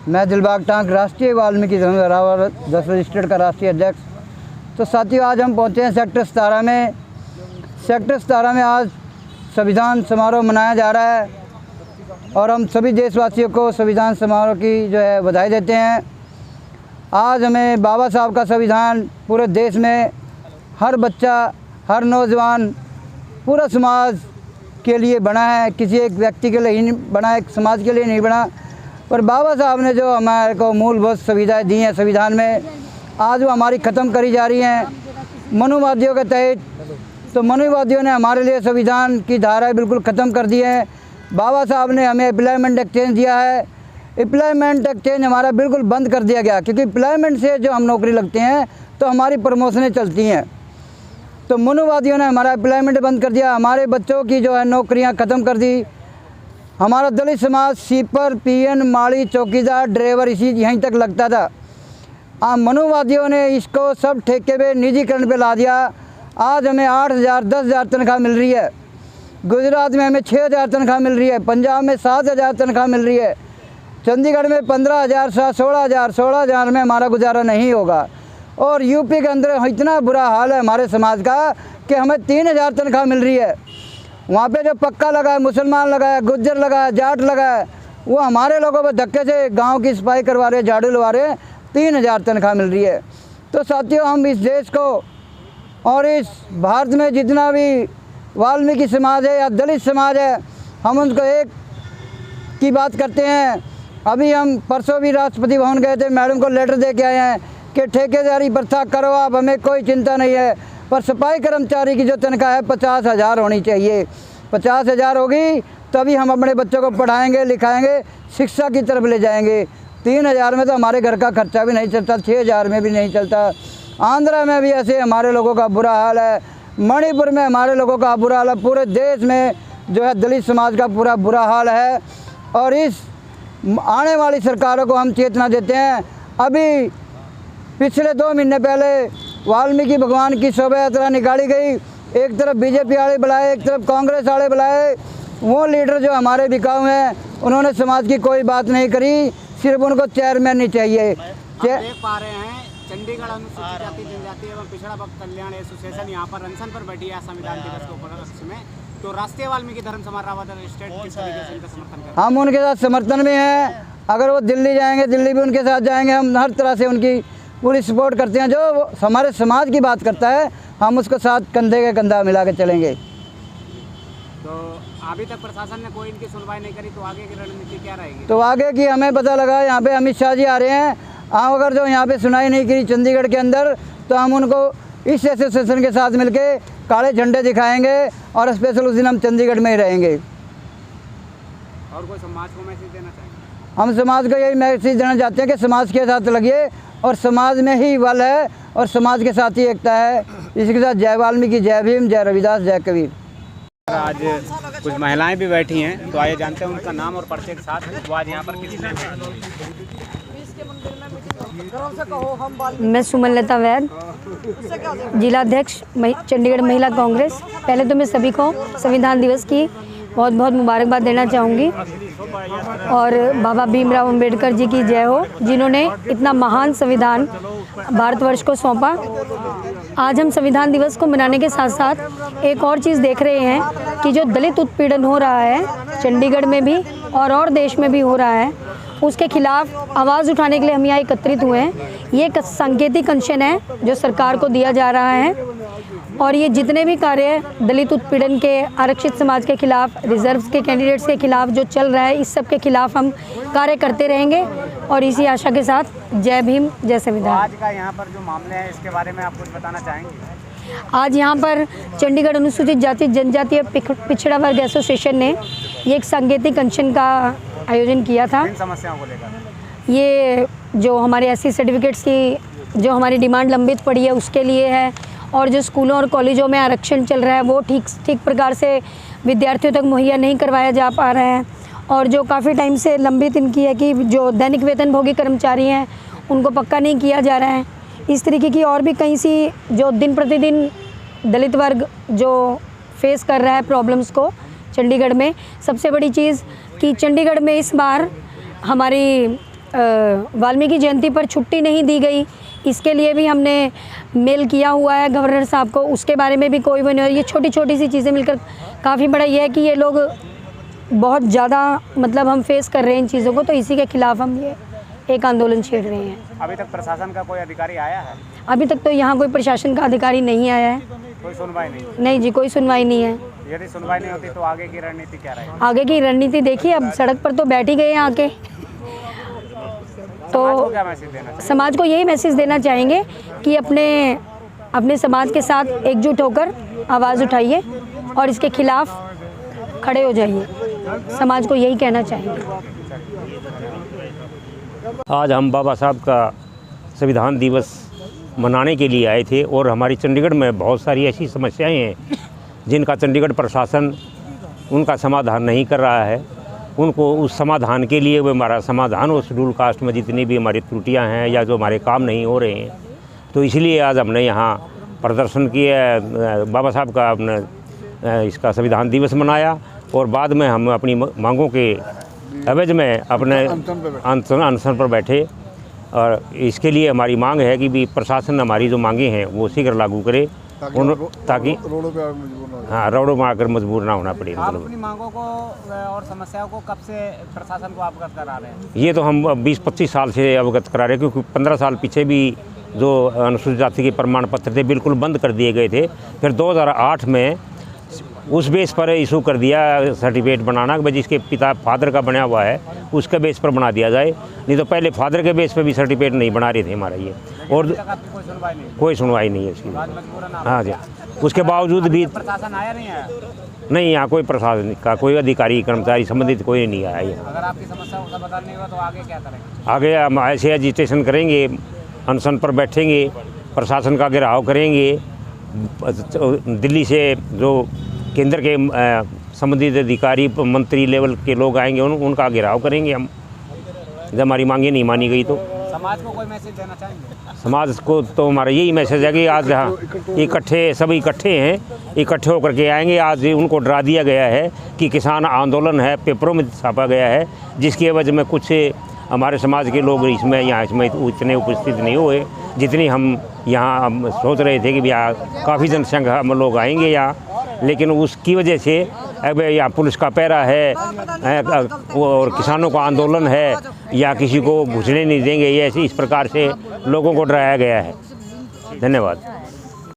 मैं दिलबाग टांक राष्ट्रीय वाल्मीकि धर्म धरावल 10 रजिस्टर्ड का राष्ट्रीय अध्यक्ष। तो साथियों, आज हम पहुंचे हैं सेक्टर 17 में। सेक्टर 17 में आज संविधान समारोह मनाया जा रहा है और हम सभी देशवासियों को संविधान समारोह की जो है बधाई देते हैं। आज हमें बाबा साहब का संविधान पूरे देश में हर बच्चा, हर नौजवान, पूरा समाज के लिए बना है, किसी एक व्यक्ति के लिए ही नहीं बना है, समाज के लिए नहीं बना। पर बाबा साहब ने जो हमारे को मूलभूत सुविधाएं दी हैं संविधान में, आज वो हमारी ख़त्म करी जा रही हैं मनुवादियों के तहत। तो मनुवादियों ने हमारे लिए संविधान की धाराएं बिल्कुल ख़त्म कर दी है। बाबा साहब ने हमें एम्प्लॉयमेंट एक्सचेंज दिया है। एम्प्लॉयमेंट एक्सचेंज हमारा बिल्कुल बंद कर दिया गया, क्योंकि एम्प्लॉयमेंट से जो हम नौकरी लगते हैं तो हमारी प्रमोशनें चलती हैं। तो मनुवादियों ने हमारा एम्प्लॉयमेंट बंद कर दिया, हमारे बच्चों की जो है नौकरियां ख़त्म कर दी। हमारा दलित समाज सीपर, पीएन, माली, चौकीदार, ड्राइवर इसी यहीं तक लगता था। मनुवादियों ने इसको सब ठेके पे, निजीकरण पे ला दिया। आज हमें 8,000, 10,000 तनख्वाह मिल रही है। गुजरात में हमें 6,000 तनख्वाह मिल रही है। पंजाब में 7,000 तनख्वाह मिल रही है। चंडीगढ़ में 15,000, 16,000 में हमारा गुजारा नहीं होगा। और यूपी के अंदर इतना बुरा हाल है हमारे समाज का कि हमें 3,000 तनख्वाह मिल रही है। वहाँ पे जो पक्का लगा है, मुसलमान लगा है, गुज्जर लगा है, जाट लगा है, वो हमारे लोगों पर धक्के से गांव की सफाई करवा रहे, झाड़ू लगा रहे। 3,000 तनख्वाह मिल रही है। तो साथियों, हम इस देश को और इस भारत में जितना भी वाल्मीकि समाज है या दलित समाज है, हम उनको एक की बात करते हैं। अभी हम परसों भी राष्ट्रपति भवन गए थे, मैडम को लेटर दे के आए हैं कि ठेकेदारी प्रथा करो आप, हमें कोई चिंता नहीं है, पर सफाई कर्मचारी की जो तनख्वाह है 50,000 होनी चाहिए। 50,000 होगी तभी हम अपने बच्चों को पढ़ाएंगे, लिखाएंगे, शिक्षा की तरफ ले जाएंगे। 3,000 में तो हमारे घर का खर्चा भी नहीं चलता, 6,000 में भी नहीं चलता। आंध्रा में भी ऐसे हमारे लोगों का बुरा हाल है, मणिपुर में हमारे लोगों का बुरा हाल है, पूरे देश में जो है दलित समाज का पूरा बुरा हाल है। और इस आने वाली सरकारों को हम चेतना देते हैं। अभी पिछले 2 महीने पहले वाल्मीकि भगवान की शोभा यात्रा निकाली गई। एक तरफ बीजेपी वाले बुलाए, एक तरफ कांग्रेस वाले बुलाए। वो लीडर जो हमारे बिकाऊ हैं, उन्होंने समाज की कोई बात नहीं करी, सिर्फ उनको चेयरमैन नहीं चाहिए। देख पा रहे हैं चंडीगढ़ अनुसूचित जाति जनजाति एवं पिछड़ा वर्ग कल्याण एसोसिएशन यहाँ पर अनशन पर बैठी है संविधान दिवस के उपलक्ष्य में। तो राष्ट्रीय वाल्मीकि धर्म समाज स्टेट किस तरीके से इनका समर्थन करें? हम उनके साथ समर्थन में हैं। अगर वो दिल्ली जाएंगे, दिल्ली भी उनके साथ जाएंगे। हम हर तरह से उनकी पूरी सपोर्ट करते हैं। जो हमारे समाज की बात करता है, हम उसको साथ कंधे के कंधा मिला के चलेंगे। तो अभी तक प्रशासन ने कोई इनकी सुनवाई नहीं करी, तो आगे की रणनीति क्या रहेगी? तो आगे की हमें पता लगा, यहाँ पे अमित शाह जी आ रहे हैं। हम अगर जो यहाँ पे सुनाई नहीं करी चंडीगढ़ के अंदर, तो हम उनको इस एसोसिएशन के साथ मिलके काले झंडे दिखाएंगे और स्पेशल उस दिन हम चंडीगढ़ में ही रहेंगे। और कोई समाज को मैसेज देना चाहेंगे? हम समाज को यही मैसेज देना चाहते हैं कि समाज के साथ लगिए, और समाज में ही बल है और समाज के साथ ही एकता है। इसके साथ जय वाल्मीकि, जय भीम, जय रविदास, जय कबीर। आज कुछ महिलाएं भी बैठी हैं, तो आइए जानते हैं उनका नाम और परिचय के साथ। वो आज यहाँ पर किस लिए? मैं सुमनलता वैद, जिलाध्यक्ष चंडीगढ़ महिला कांग्रेस। पहले तो मैं सभी को संविधान दिवस की बहुत बहुत मुबारकबाद देना चाहूँगी और बाबा भीमराव अंबेडकर जी की जय हो, जिन्होंने इतना महान संविधान भारतवर्ष को सौंपा। आज हम संविधान दिवस को मनाने के साथ साथ एक और चीज़ देख रहे हैं कि जो दलित उत्पीड़न हो रहा है चंडीगढ़ में भी और देश में भी हो रहा है, उसके खिलाफ आवाज़ उठाने के लिए हम यहाँ एकत्रित हुए हैं। ये एक सांकेतिक अंशन है जो सरकार को दिया जा रहा है, और ये जितने भी कार्य दलित उत्पीड़न के, आरक्षित समाज के खिलाफ, रिजर्व्स के कैंडिडेट्स के खिलाफ जो चल रहा है, इस सब के खिलाफ हम कार्य करते रहेंगे। और इसी आशा के साथ जय भीम, जय संविधान। आज का यहाँ पर जो मामले हैं, इसके बारे में आप कुछ बताना चाहेंगे? आज यहाँ पर चंडीगढ़ अनुसूचित जाति जनजाति पिछड़ा वर्ग एसोसिएशन ने ये एक सांकेतिक अनशन का आयोजन किया था। इन समस्याओं को लेकर ये जो हमारे एससी सर्टिफिकेट्स की जो हमारी डिमांड लंबित पड़ी है उसके लिए है, और जो स्कूलों और कॉलेजों में आरक्षण चल रहा है वो ठीक प्रकार से विद्यार्थियों तक मुहैया नहीं करवाया जा पा रहा है, और जो काफ़ी टाइम से लंबित इनकी है कि जो दैनिक वेतनभोगी कर्मचारी हैं उनको पक्का नहीं किया जा रहा है। इस तरीके की और भी कई सी जो दिन प्रतिदिन दलित वर्ग जो फेस कर रहा है प्रॉब्लम्स को चंडीगढ़ में। सबसे बड़ी चीज़ कि चंडीगढ़ में इस बार हमारी वाल्मीकि जयंती पर छुट्टी नहीं दी गई, इसके लिए भी हमने मेल किया हुआ है गवर्नर साहब को, उसके बारे में भी कोई वो नहीं हो। ये छोटी छोटी सी चीज़ें मिलकर काफ़ी बड़ा ये है कि ये लोग बहुत ज़्यादा मतलब हम फेस कर रहे हैं इन चीज़ों को, तो इसी के खिलाफ़ हम ये एक आंदोलन छेड़ रहे हैं। अभी तक प्रशासन का कोई अधिकारी आया है? अभी तक तो यहाँ कोई प्रशासन का अधिकारी नहीं आया है। कोई सुनवाई नहीं? नहीं जी, कोई सुनवाई नहीं है। यदि सुनवाई नहीं होती तो आगे की रणनीति क्या रहेगी? आगे की रणनीति देखिए, अब सड़क पर तो बैठ ही गए हैं आके, समाज को तो क्या मैसेज देना चाहिए? समाज को यही मैसेज देना चाहेंगे कि अपने समाज के साथ एकजुट होकर आवाज़ उठाइए और इसके खिलाफ खड़े हो जाइए। समाज को यही कहना चाहेंगे। आज हम बाबा साहब का संविधान दिवस मनाने के लिए आए थे और हमारी चंडीगढ़ में बहुत सारी ऐसी समस्याएं हैं जिनका चंडीगढ़ प्रशासन उनका समाधान नहीं कर रहा है। उनको उस समाधान के लिए वो हमारा समाधान हो, शेड्यूल कास्ट में जितनी भी हमारी त्रुटियां हैं या जो हमारे काम नहीं हो रहे हैं, तो इसलिए आज हमने यहाँ प्रदर्शन किया, बाबा साहब का अपने इसका संविधान दिवस मनाया और बाद में हम अपनी मांगों के एवज में अपने अनशन पर बैठे। और इसके लिए हमारी मांग है कि भी प्रशासन हमारी जो मांगे हैं वो शीघ्र लागू करे, ताकि रोडों में आकर मजबूर ना होना पड़े। आप अपनी मांगों को और समस्याओं को कब से प्रशासन को अवगत करा रहे हैं? ये तो हम 20-25 साल से अवगत करा रहे हैं, क्योंकि 15 साल पीछे भी जो अनुसूचित जाति के प्रमाण पत्र थे बिल्कुल बंद कर दिए गए थे। फिर 2008 में उस बेस पर इशू कर दिया सर्टिफिकेट बनाना कि जिसके पिता फादर का बना हुआ है उसके बेस पर बना दिया जाए, नहीं तो पहले फादर के बेस पर भी सर्टिफिकेट नहीं बना रहे थे हमारा ये। और कोई सुनवाई नहीं है इसकी। हाँ जी, उसके बावजूद भी प्रशासन आया नहीं आया? नहीं, यहाँ कोई प्रशासन का कोई अधिकारी कर्मचारी संबंधित कोई नहीं आया है। अगर आपकी समस्या का समाधान नहीं हुआ तो आगे क्या करेंगे? आगे हम ऐसे एजिटेशन करेंगे, अनशन पर बैठेंगे, प्रशासन का घेराव करेंगे। दिल्ली से जो केंद्र के संबंधित अधिकारी मंत्री लेवल के लोग आएंगे उनका घेराव करेंगे हम, जब हमारी मांगे नहीं मानी गई तो। समाज को कोई मैसेज देना चाहेंगे? समाज को तो हमारा यही मैसेज है कि आज यहाँ सभी इकट्ठे हैं, इकट्ठे होकर के आएंगे। आज उनको डरा दिया गया है कि किसान आंदोलन है, पेपरों में छापा गया है, जिसकी वजह में कुछ हमारे समाज के लोग इसमें इतने उपस्थित नहीं हुए जितनी हम यहाँ सोच रहे थे कि यहाँ काफ़ी जनसंख्या हम लोग आएंगे यहाँ, लेकिन उसकी वजह से अब यहाँ पुलिस का पहरा है और किसानों का आंदोलन है या किसी को घुसने नहीं देंगे, ये ऐसी इस प्रकार से लोगों को डराया गया है। धन्यवाद।